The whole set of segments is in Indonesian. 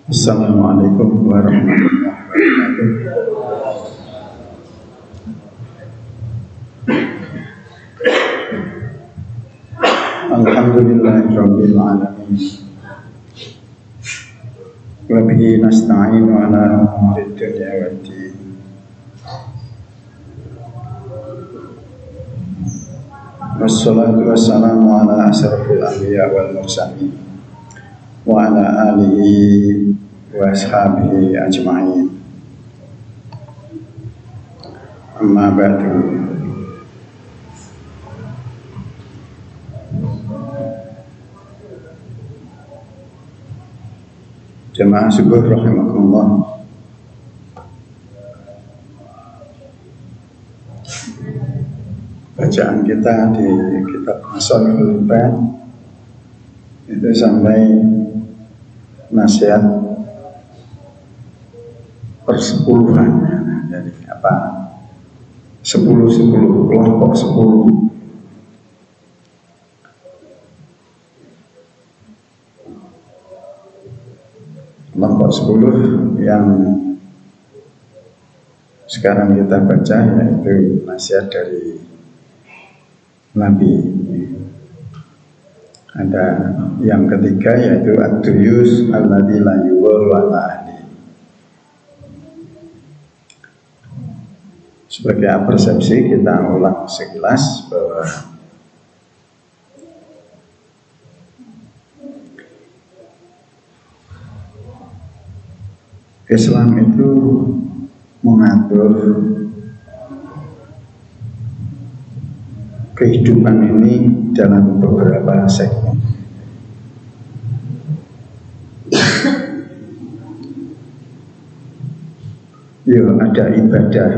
Assalamualaikum warahmatullahi wabarakatuh. Alhamdulillahirabbil alamin. Wa bihi nasta'inu ala umuri dunya waddin. Wassalatu wassalamu ala asrofil anbiya wal mursalin wa ala alihi wa ashabihi ajma'in. Amma ba'du. Jamaah syukur rahimakumullah. Bacaan kita di kitab Masalihul Ibad itu sampai nasihat persepuluhan. Jadi apa? 10 kelompok 10. Kelompok 10 yang sekarang kita baca yaitu nasihat dari Nabi. Ada yang ketiga yaitu ad-duyus alladzi la yuwal wa la ahli. Sebagai persepsi kita ulang sekilas bahwa Islam itu mengatur kehidupan ini dalam beberapa segmen. Ada ibadah,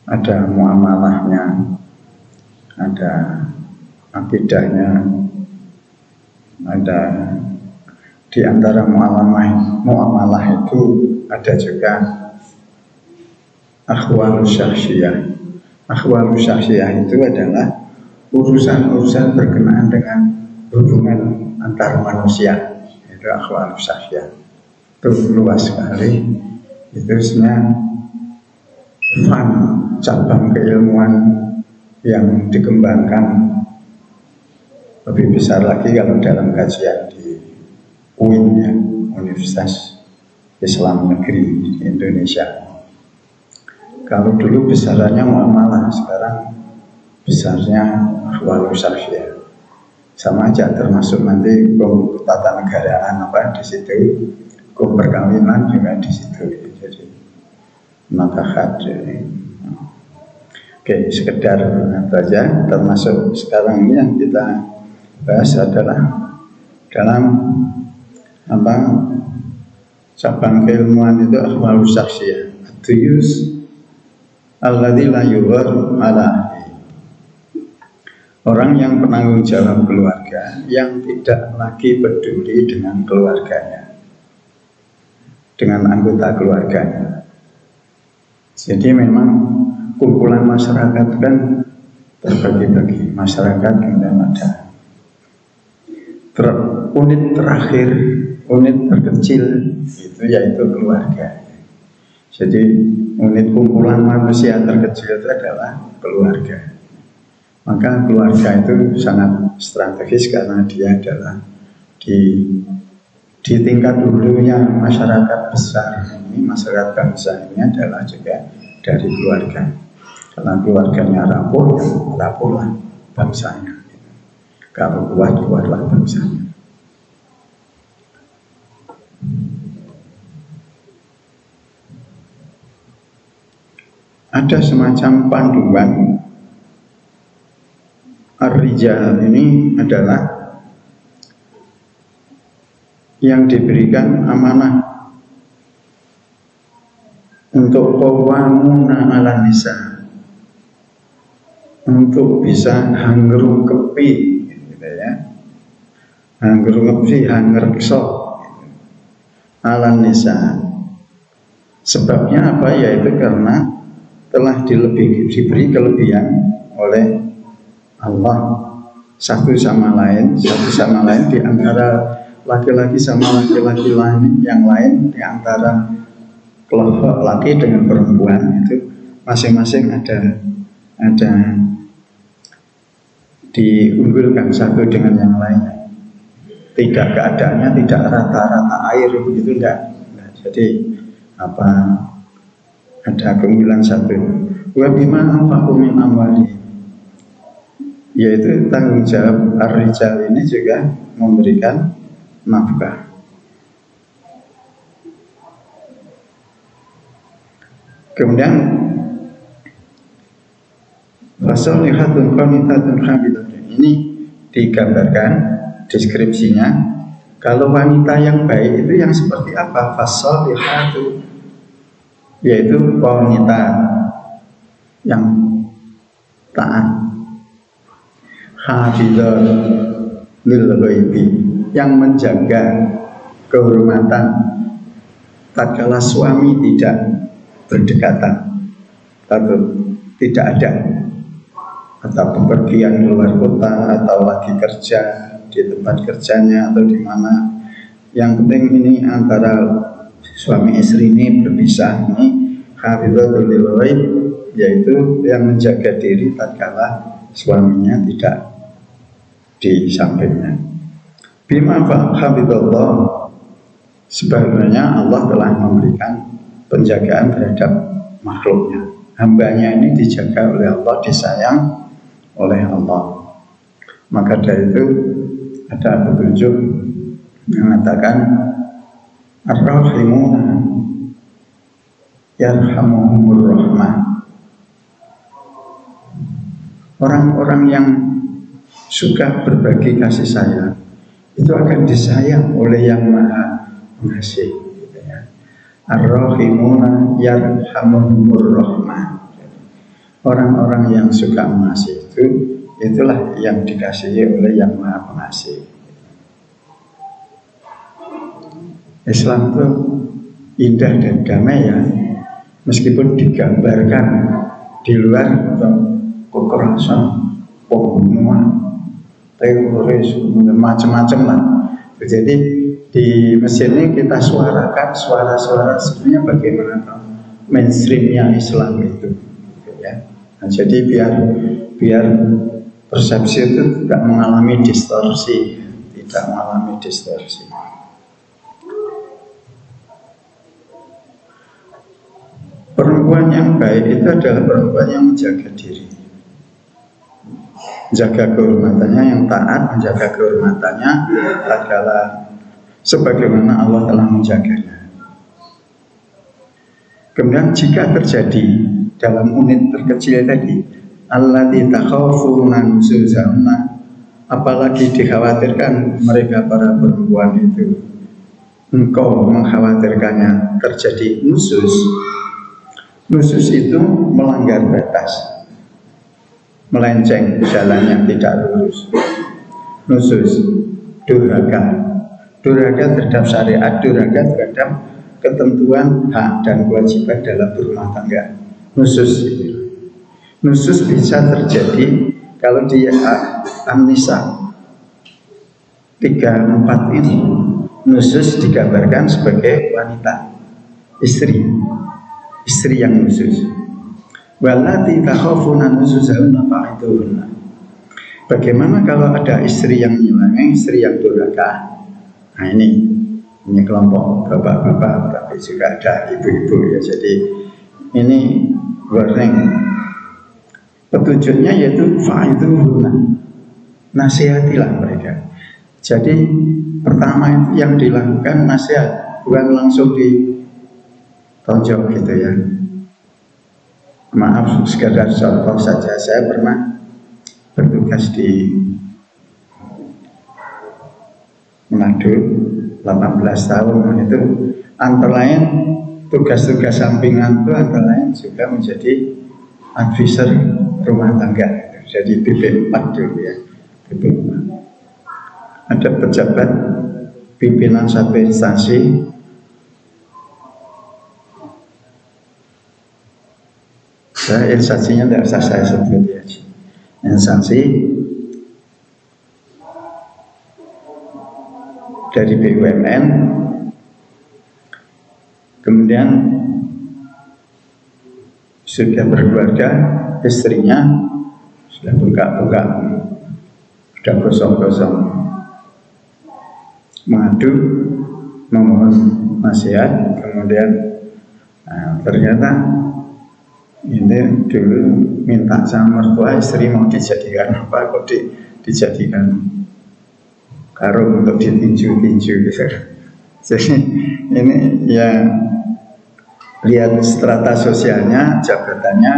ada muamalahnya, ada akidahnya, ada di antara muamalah itu ada juga akhwalus syakhsiyah. Akhwalus syakhsiyah itu adalah urusan-urusan berkenaan dengan hubungan antar manusia. Itu akhwalus syakhsiyah. Itu luas sekali. Itu sebenarnya cabang keilmuan yang dikembangkan lebih besar lagi kalau dalam kajian di UIN, ya, Universitas Islam Negeri di Indonesia. Kalau dulu besarannya muamalah, sekarang besarnya akhwalus syakhsiyah. Sama aja, termasuk nanti hukum tata negaraan di situ, hukum perkawinan juga di situ. Jadi nakahat. Oke, sekedar saja. Termasuk sekarang ini yang kita bahas adalah dalam cabang keilmuan itu akhwalus syakhsiyah. Ad-duyus alladzi la yughar ala. Orang yang penanggung jawab keluarga yang tidak lagi peduli dengan keluarganya, dengan anggota keluarganya. Jadi memang kumpulan masyarakat kan terbagi-bagi. Masyarakat kemudian ada unit terakhir, unit terkecil itu yaitu keluarga. Jadi unit kumpulan manusia terkecil itu adalah keluarga. Maka keluarga itu sangat strategis karena dia adalah di tingkat hulunya masyarakat besar ini, masyarakat bangsa ini adalah juga dari keluarga. Karena keluarganya rapuh, ya rapuhlah bangsanya. Kalau kuatlah bangsanya. Ada semacam panduan. Ar-rijal ini adalah yang diberikan amanah untuk qawwamuna 'alan nisa, untuk bisa hanggerungkepi, gitu ya. Hanggerungkepi, hanggerkso 'alan nisa. Sebabnya apa? Yaitu karena telah diberi kelebihan oleh Allah satu sama lain di antara laki-laki sama laki-laki lain yang lain di antara kelompok laki dengan perempuan itu masing-masing ada diunggulkan satu dengan yang lainnya. Tidak keadaannya tidak rata-rata air begitu enggak. Nah, jadi ada keunggulan satu. Wa bima anfaqu min amwali, yaitu tanggung jawab ar-rijal ini juga memberikan nafkah. Kemudian fasalihatun qanitatun hafidatun, ini digambarkan deskripsinya. Kalau wanita yang baik itu yang seperti apa? Fasalihatun, yaitu wanita yang taat, hafizah lil ghaibi, yang menjaga kehormatan tatkala suami tidak berdekatan atau tidak ada, atau bepergian keluar kota, atau lagi kerja di tempat kerjanya atau di mana. Yang penting ini antara suami istri ini berpisah, ini hafizatul lil ghaib, yaitu yang menjaga diri tatkala suaminya tidak di sampingnya. Bima hafizallah, sebenarnya Allah telah memberikan penjagaan terhadap makhluknya. Hambanya ini dijaga oleh Allah, disayang oleh Allah. Maka dari itu ada petunjuk mengatakan ar-rahimuna yarhamuhumur rahmah. Orang-orang yang suka berbagi kasih sayang itu akan disayang oleh yang Maha Pengasih. Ar-rahimuna yarhamuhumur rahmah. Orang-orang yang suka mengasihi itu, itulah yang dikasihi oleh yang Maha Pengasih. Islam itu indah dan damai ya, meskipun digambarkan di luar kekerasan, pembunuhan, teroris, macam-macam lah. Jadi di Mesir ini kita suarakan suara-suara sebenarnya bagaimana mainstreamnya Islam itu, ya. Nah, jadi biar persepsi itu tidak mengalami distorsi, Perempuan yang baik itu adalah perempuan yang menjaga diri, menjaga kehormatannya, yang taat menjaga kehormatannya tatkala sebagaimana Allah telah menjaganya. Kemudian jika terjadi dalam unit terkecil tadi, allati takhafuna nusuzahunna, apalagi dikhawatirkan mereka para perempuan itu, engkau mengkhawatirkannya terjadi nusus. Nusus itu melanggar batas, melenceng jalannya, tidak lurus. Nusus, durhaka terhadap syariat, durhaka terhadap ketentuan hak dan kewajiban dalam berumah tangga. Nusus bisa terjadi kalau di An-Nisa 34 ini. Nusus digambarkan sebagai wanita, istri yang nusus. Wallati takhafuna nusuzahunna fa'idhuhunna. Bagaimana kalau ada istri yang nyeleweng, istri yang durhaka? Nah ini kelompok bapak-bapak, tapi juga ada ibu-ibu ya. Jadi ini warning. Petunjuknya yaitu fa'idhuhunna, nasihatilah mereka. Jadi pertama itu yang dilakukan nasihat, bukan langsung ditonjok gitu ya. Maaf, sekedar contoh saja. Saya pernah bertugas di Manado 18 tahun. Itu antara lain tugas-tugas sampingan itu antara lain juga menjadi advisor rumah tangga. Jadi BP4 dulu ya, BP4. Ada pejabat pimpinan satu instansi, instansinya tidak usah saya sebut ya, instansi, dari BUMN, kemudian sudah berkeluarga, istrinya sudah buka-buka, sudah gosong-gosong, mengadu, memohon nasihat, kemudian ternyata ini dulu minta sama mertua istri mau dijadikan apa, kok dijadikan karung untuk ditinju-tinju gitu. Jadi ini ya, lihat strata sosialnya, jabatannya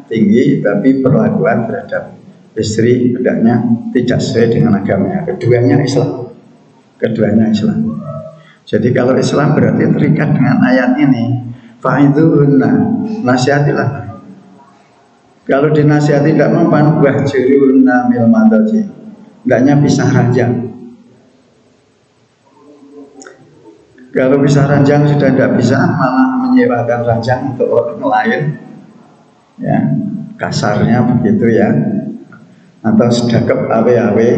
tinggi, tapi perlakuan terhadap istri hendaknya tidak sesuai dengan agamanya. Keduanya Islam. Jadi kalau Islam berarti terikat dengan ayat ini, fa'idhuhunna, nasihatilah. Kalau dinasihati tidak mempan, wahjurunna mil madaji, hendaknya pisah ranjang. Kalau pisah ranjang sudah tidak bisa, malah menyewakan ranjang untuk orang lain, ya kasarnya begitu ya, atau sedekap awe-awe,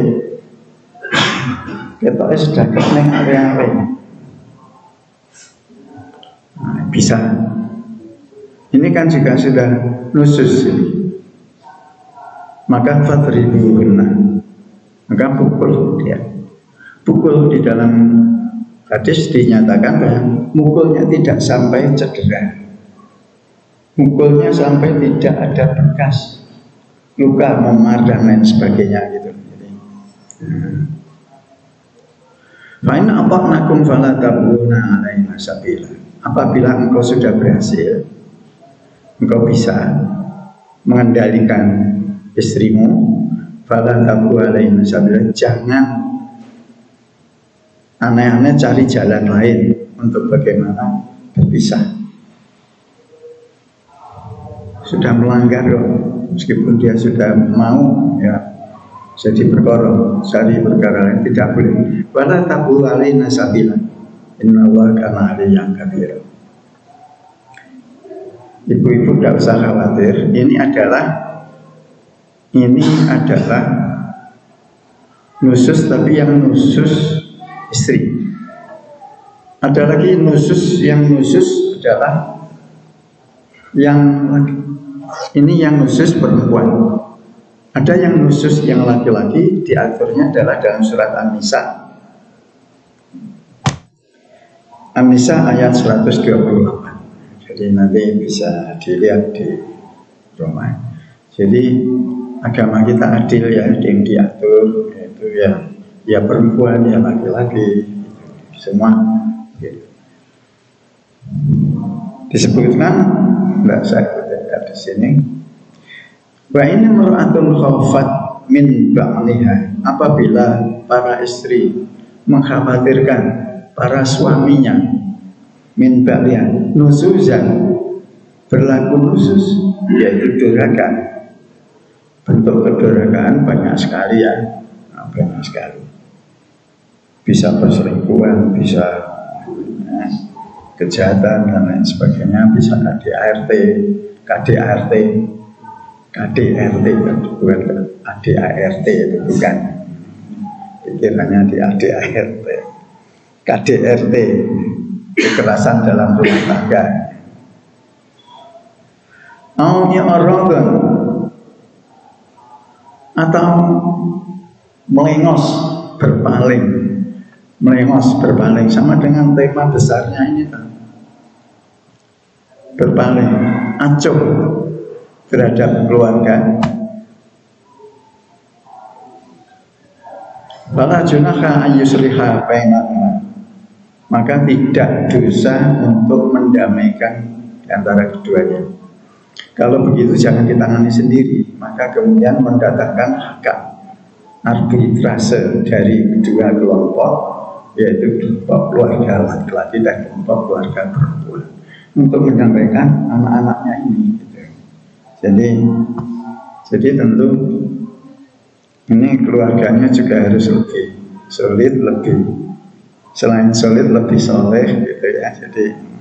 kita sedekap neng awe-awe, bisa. Ini kan juga sudah nusus ini. Maka fadribuhunna, maka pukul dia. Pukul di dalam hadis dinyatakan bahwa mukulnya tidak sampai cedera, mukulnya sampai tidak ada bekas luka, memar dan lain sebagainya gitu. Fa in ata'nakum fala tabghuna 'alaina sabila. Apabila engkau sudah berhasil, engkau bisa mengendalikan istrimu, fala tabghu 'alaina sabila, jangan aneh-aneh cari jalan lain untuk bagaimana berpisah. Sudah melanggar loh, meskipun dia sudah mau ya jadi perkara, cari perkara lain tidak boleh. Wala tabghu 'alaina sabila, innallaha kana 'aliyyan kabira. Ibu-ibu tidak usah khawatir, ini adalah nusus, tapi yang nusus istri. Ada lagi nusus, yang nusus adalah ini yang nusus perempuan. Ada yang nusus yang laki-laki, diaturnya adalah dalam surat An-Nisa. An-Nisa ayat 128. Jadi nanti bisa dilihat di rumah. Jadi agama kita adil ya, yang diatur yaitu ya perempuan, ya laki-laki, semua gitu. Disebutkan, tidak saya kutipkan di sini. Wa ini mar'atun khawfat min ba'liha, apabila para istri mengkhawatirkan para suaminya, min ba'liha, nusuzan, berlaku nusus, yaitu durhaka. Bentuk kedurhakaan banyak sekali ya, banyak sekali. Bisa perselingkuhan, bisa kejahatan dan lain sebagainya, bisa KDART, bukan ADART, itu bukan, pikirannya di ADART, KDRT, kekerasan dalam rumah tangga. Atau melengos, berpaling, sama dengan tema besarnya ini kan. Berpaling, acuh terhadap keluarga. Fala junaha ayyusliha bainahuma, maka tidak dosa untuk mendamaikan antara keduanya. Kalau begitu jangan ditangani sendiri, maka kemudian mendatangkan hak arbitrase dari kedua kelompok, yaitu kelompok keluarga laki-laki dan kelompok keluarga perempuan, untuk menyampaikan anak-anaknya ini. Jadi tentu ini keluarganya juga harus lebih solid, selain solid lebih soleh gitu ya. Jadi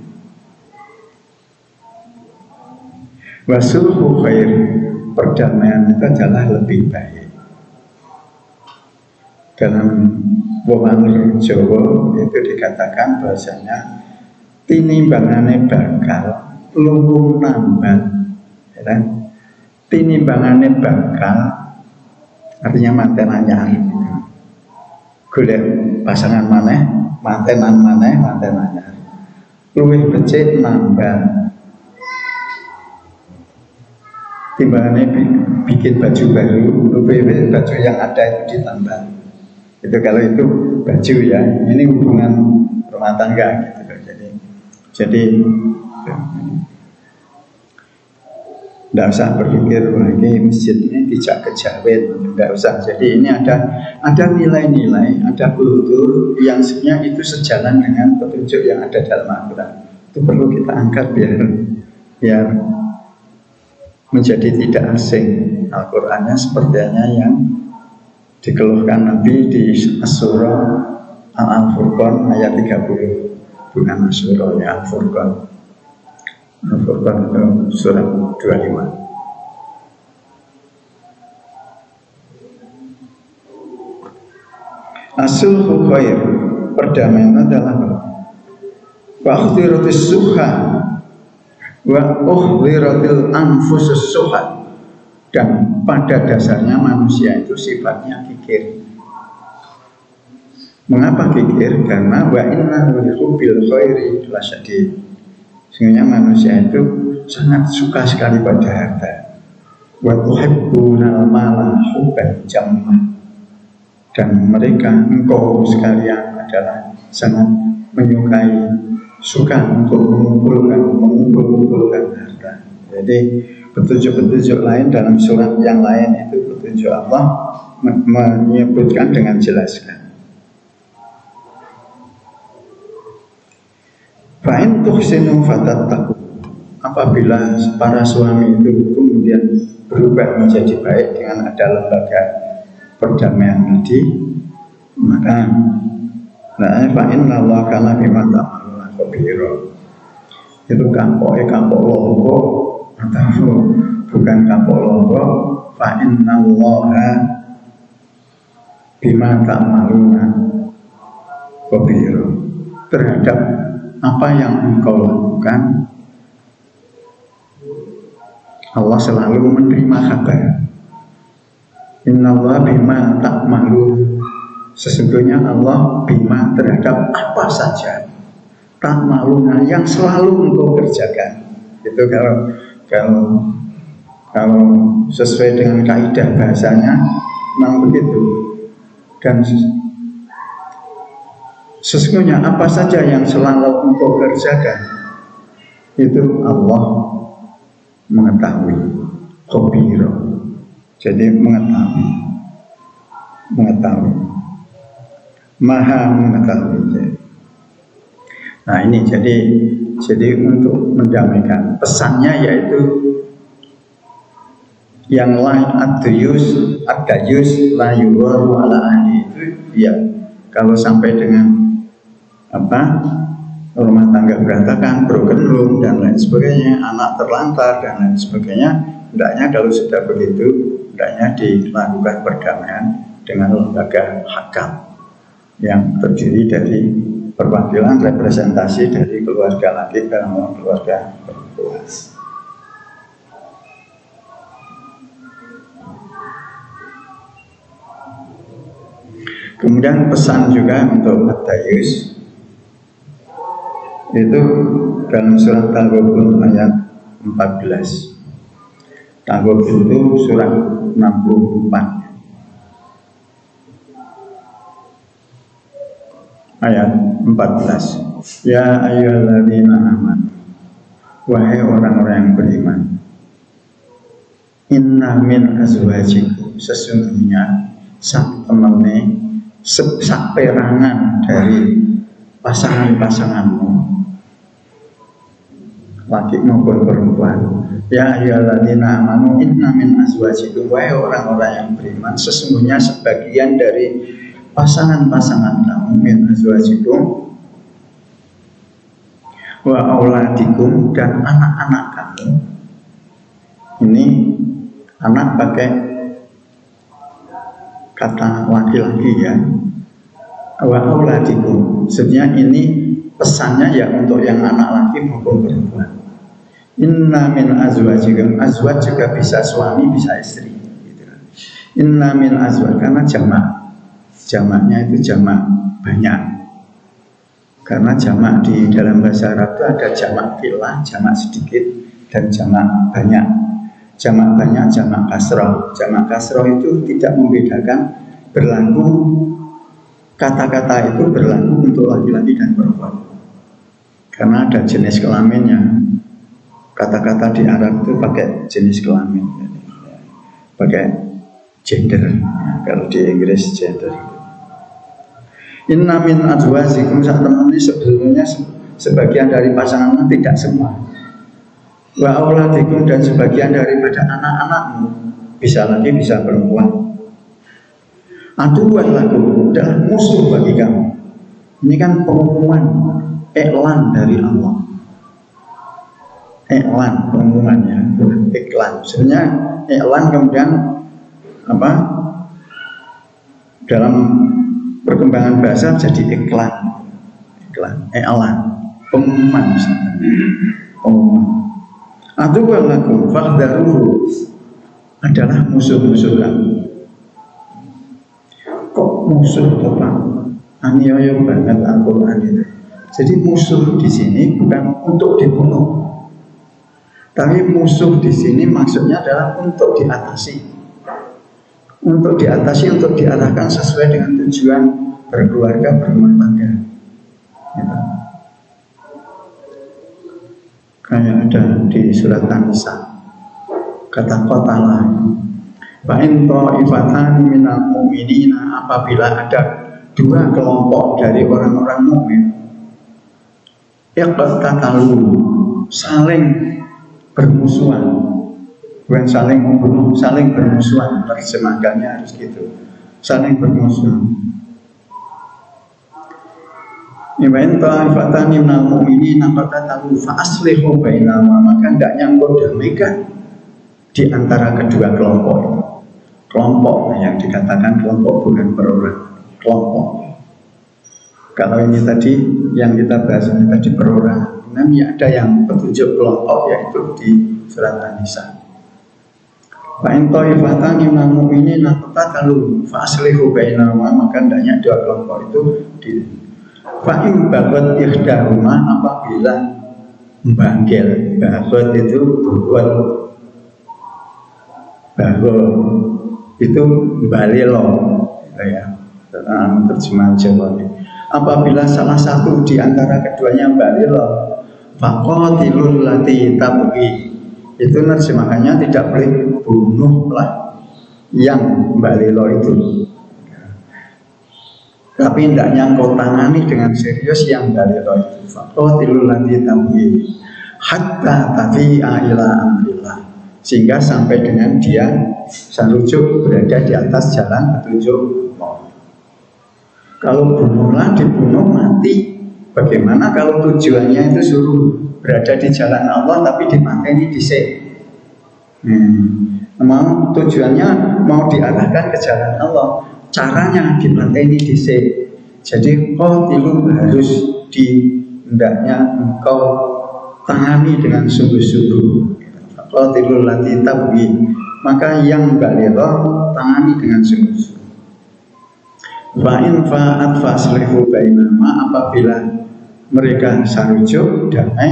wasulhu khair, perdamaian itu adalah lebih baik. Dalam wong Jawa itu dikatakan bahasanya tinimbangane bakal luwung nambah, ya kan? Tinimbangane bakal artinya mantenannya, golek pasangan maneh, mantenannya luwih becik nambah timbangannya bikin baju baru, lebih baju yang ada itu ditambah. Itu kalau itu baju ya, ini hubungan rumah tangga gitu. Jadi tidak usah berpikir lagi masjid ini tidak kejawet, tidak usah. Jadi ini ada nilai-nilai, ada kultur yang sebenarnya itu sejalan dengan petunjuk yang ada dalam Al-Quran. Itu perlu kita angkat biar menjadi tidak asing. Al-Qur'annya sepertinya yang dikeluhkan Nabi di surah Al-Furqan ayat 30, bukan surah ya, Al-Furqan. Al-Furqan itu surat 25. Asulhu khair, perdamaian adalah wa akhtiratis suha wa uhdiratil anfusus suhat, dan pada dasarnya manusia itu sifatnya kikir. Mengapa kikir? Karena wa innahu lihubbil khairi lasyadid. Sehingga manusia itu sangat suka sekali pada harta. Wa tuhibbunal mala hubban jamma, dan mereka engkau sekalian adalah sangat menyukai, suka untuk mengumpulkan harta. Jadi petunjuk-petunjuk lain dalam surat yang lain itu petunjuk Allah menyebutkan dengan jelaskan. Fa'in tuhsinu fatattaqu, apabila para suami itu kemudian berubah menjadi baik dengan ada lembaga perdamaian tadi, maka fa'in Allah kana bima ta'maluna khabira. Itu kampok lombok atau bukan kampok lombok, fa'in Allah bima ta'maluna khabira, terhadap apa yang engkau lakukan Allah selalu menerima kabar. Innallaha bima ta'malun, sesungguhnya Allah bima terhadap apa saja ta'maluna yang selalu engkau kerjakan. Itu kalau sesuai dengan kaidah bahasanya memang begitu. Dan sesungguhnya apa saja yang selalu engkau kerjakan itu Allah mengetahui, khabira. Jadi mengetahui, maha mengetahui. Nah ini jadi untuk mendamaikan, pesannya yaitu yang lain ad-dayus la yuwaru ala ahli, itu ya kalau sampai dengan rumah tangga berantakan, broken home dan lain sebagainya, anak terlantar dan lain sebagainya, hendaknya kalau sudah begitu, hendaknya dilakukan perdamaian dengan lembaga hakam yang terdiri dari perwakilan representasi dari keluarga laki dan keluarga perempuan. Kemudian pesan juga untuk ad-dayus itu dalam surat Taghabun ayat 14. Taghabun itu surat 64 ayat 14. Ya ayyuhalladzina amanu, wahai orang-orang yang beriman, inna min azwajikum, sesungguhnya sak temene, sak perangan dari pasangan-pasanganmu, laki maupun perempuan. Ya ayyuhalladzina amanu inna min azwajikum, wahai orang-orang yang beriman, sesungguhnya sebagian dari pasangan-pasangan kamu, min azwajikum wa auladikum, dan anak-anak kamu. Ini anak pakai kata laki-laki ya, wa auladikum. Sebenarnya ini pesannya ya untuk yang anak laki maupun perempuan. Inna min azwajikum, azwaj juga bisa suami bisa istri gitu. Inna min azwaj karena jamaknya itu jamak banyak. Karena jamak di dalam bahasa Arab itu ada jamak fi'lah, jamak sedikit dan jamak banyak. Jamak banyak, jamak kasroh. Jamak kasroh itu tidak membedakan, berlaku kata-kata itu berlaku untuk laki-laki dan perempuan. Karena ada jenis kelaminnya. Kata-kata di Arab itu pakai jenis kelamin, pakai gender. Kalau di Inggris gender. Inna min azwajikum, saat teman ini sebetulnya sebagian dari pasanganmu, tidak semua. Wa auladikum, dan sebagian daripada anak-anakmu, bisa laki bisa perempuan. Aduan lagu, adalah musuh bagi kamu. Ini kan pengumuman, iklan dari Allah. Iklan, pengumumannya, iklan. Sebenarnya iklan kemudian apa? Dalam perkembangan bahasa jadi iklan, iklan, pengumuman, pengumuman. Aduan lagu, fakhdaruhu, adalah musuh-musuh kamu. Kok musuh Pak? Aniaya banget Al-Quran itu. Jadi musuh di sini bukan untuk dibunuh, tapi musuh di sini maksudnya adalah untuk diatasi. Untuk diatasi, untuk diarahkan sesuai dengan tujuan berkeluarga, berumah tangga. Gitu. Kayak ada di surat An-Nisa, kata qatalah. Fa in ta'ifatani minal mu'minina, apabila ada dua kelompok dari orang-orang mukmin, yaqtatalu, saling bermusuhan, bukan saling membunuh, saling bermusuhan. Terjemahkannya harus gitu, saling bermusuhan. Ibain ta'ifatani minal mu'minina yaqtatalu fa aslihu bainahuma, maka hendaknya engkau damaikan di antara kedua kelompok itu. Kelompok yang dikatakan kelompok bukan perorang, kelompok. Kalau ini tadi yang kita bahas ini tadi perorangan, namanya ada yang petunjuk kelompok yaitu di surat An-Nisa. Fa in ta'ifatani minal mu'minina qatatalu fa aslihu bainahuma, maka hendaknya dua kelompok itu di fa in bagat ihdahuma, apabila membanggil, bagat itu berbuat bagot itu balilo, ya, dalam terjemahan Jawa ini. Apabila salah satu di antara keduanya balilo, faqatilul lati tabghi, itu terjemahannya tidak boleh bunuhlah yang balilo itu, tapi hendaknya engkau tangani dengan serius yang balilo itu. Faqatilul lati tabghi hatta tafi'a ila amrillah, sehingga sampai dengan dia sarujuk berada di atas jalan petunjuk Allah. Kalau bunuhlah, dibunuh mati. Bagaimana kalau tujuannya itu suruh berada di jalan Allah tapi dimateni dhisik? Mau tujuannya mau diarahkan ke jalan Allah, caranya dimateni dhisik. Jadi qatilu harus hendaknya engkau tangani dengan sungguh-sungguh. Qatilul lati tabghi, maka yang baligha tangani dengan sungguh-sungguh. Fa in fa'at faslihu bainahuma, apabila mereka sarujuk damai,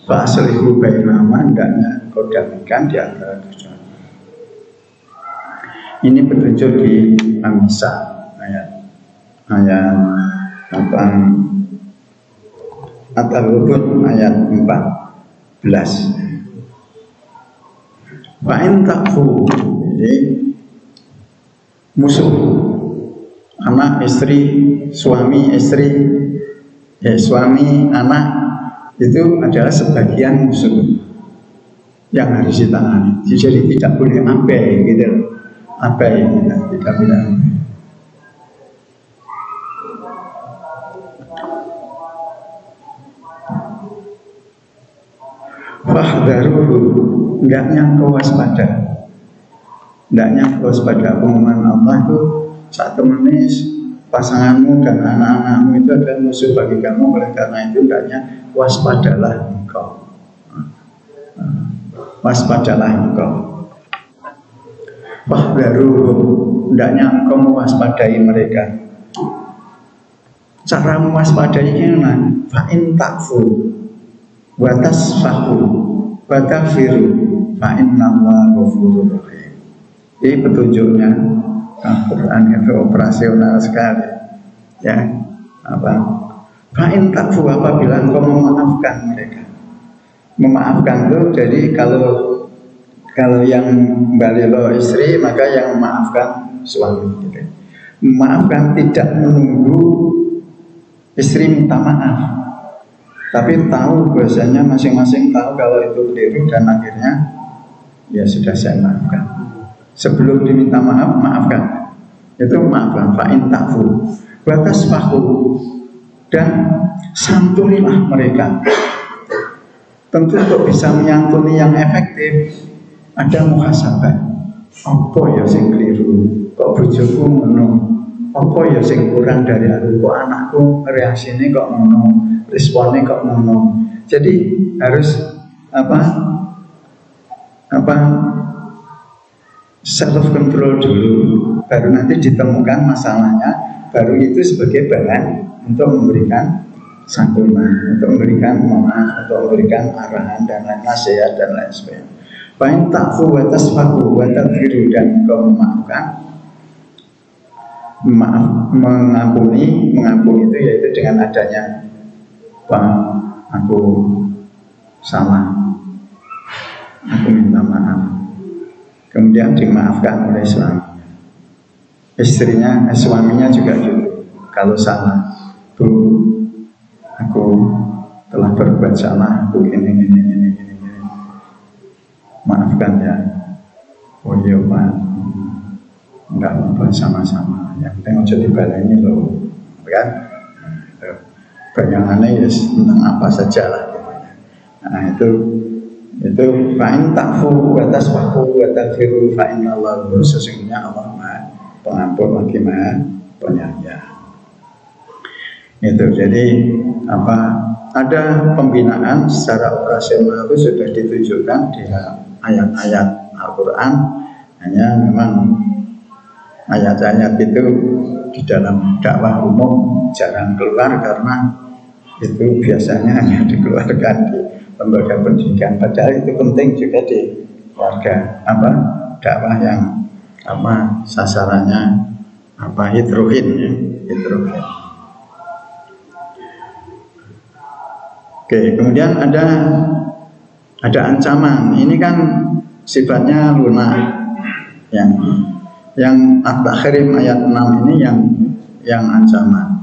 faslihu bainahuma, hendaknya kau damaikan di antara keduanya. Ini petunjuk di An-Nisa ayat At-Taghabun ayat 14. Fa'in takfu, jadi musuh, anak istri, suami istri, suami anak itu adalah sebagian musuh yang harus ditangani. Jadi tidak boleh abai, gitu, abai, tidak boleh. Fahdharuhu, hendaknya kau waspada, hendaknya kau waspada. Pengumuman Allah itu saat menulis pasanganmu dan anak-anakmu itu adalah musuh bagi kamu. Oleh karena itu hendaknya waspadalah engkau. Waspadalah engkau. Baru hendaknya engkau mewaspadai mereka. Cara mewaspadainya nah, fa'in takfu wa tasfahu wa taghfiru fa'innallaha ghafurur rahim. Ini petunjuknya Al-Quran itu operasional sekali. Ya, apa? Fa'in takfu, apabila engkau memaafkan mereka. Memaafkan itu jadi kalau yang balilo istri maka yang memaafkan suami. Gitu. Memaafkan tidak menunggu istri minta maaf, tapi tahu bahasanya masing-masing tahu kalau itu keliru dan akhirnya ya sudah saya maafkan. Sebelum diminta maaf, maafkan. Itu maafkan. Fa'in ta'fu wa tasfahu, dan santunilah mereka. Tentu untuk bisa menyantuni yang efektif ada muhasabah. Apa ya sing keliru? Kok bojoku ngono? Apa ya sing kurang dari aku? Kok anakku reaksinya kok ngono? Responnya kok ngono? Jadi harus apa self control dulu, baru nanti ditemukan masalahnya, baru itu sebagai bahan untuk memberikan santunan, untuk memberikan maaf, untuk memberikan arahan dan lain nasihat dan lain sebagainya. Fa'in ta'fu wa tasfahu wa taghfiru, dan engkau memaafkan, mengampuni itu yaitu dengan adanya aku salah, aku minta maaf, kemudian dimaafkan oleh suaminya. Suaminya juga gitu. Kalau salah, Bu, aku telah berbuat salah, aku ini. Maafkan ya. Oh iya Pak, enggak apa-apa, sama-sama. Yang penting ojo dibaleni loh, kan? Bayangannya ya tentang apa saja lah. Nah itu fa'in ta'fu wa tasfahu wa taghfiru fa'innallaha ghafurur, sesungguhnya Allah Maha Pengampun lagi Maha Penyayang. Itu jadi ada pembinaan secara operasional itu sudah ditunjukkan di ayat-ayat Al-Quran. Hanya memang ayat-ayat itu di dalam dakwah umum jarang keluar karena itu biasanya hanya dikeluarkan di lembaga pendidikan, padahal itu penting juga di warga dakwah yang sasarannya heterogen ya, heterogen. Oke, kemudian ada ancaman. Ini kan sifatnya lunak. Yang At-Tahrim ayat 6 ini yang ancaman.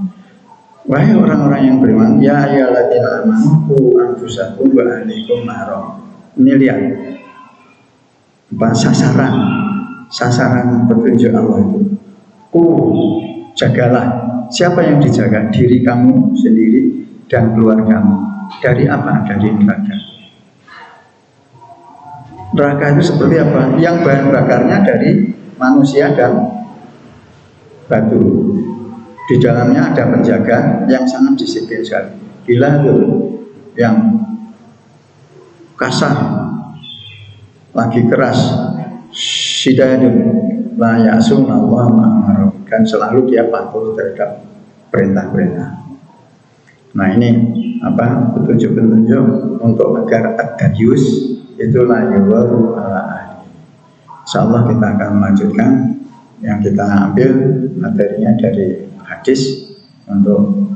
Wahai orang-orang yang beriman, ya ayyuhalladzina amanu qu anfusakum wa ahlikum nara. Ini lihat sasaran petunjuk Allah itu. Jagalah. Siapa yang dijaga? Diri kamu sendiri dan keluargamu. Dari apa? Dari neraka. Neraka itu seperti apa? Yang bahan bakarnya dari manusia dan batu. Di dalamnya ada penjaga yang sangat disiplin sekali. Bila itu yang kasar, lagi keras, syidadun la ya'sunallaha ma amara, dan selalu dia patuh terhadap perintah-perintah. Nah ini petunjuk-petunjuk untuk agar ad-dayus itu la yuwaru ala ahli. Insyaallah kita akan melanjutkan yang kita ambil materinya dari hadis untuk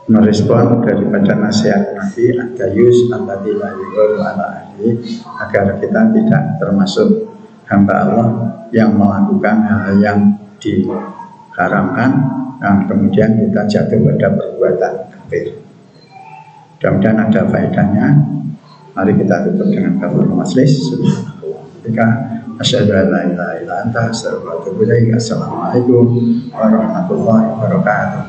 merespon daripada nasihat Nabi ad-dayus alladzi la yuwaru ala ahli, agar kita tidak termasuk hamba Allah yang melakukan hal yang diharamkan dan kemudian kita jatuh pada perbuatan kafir. Mudah-mudahan ada faedahnya. Mari kita tutup dengan kafaratul majlis. Ketika asyhadu an la ilaha illa anta astaghfiruka wa atubu ilaik. Assalamualaikum warahmatullahi wabarakatuh.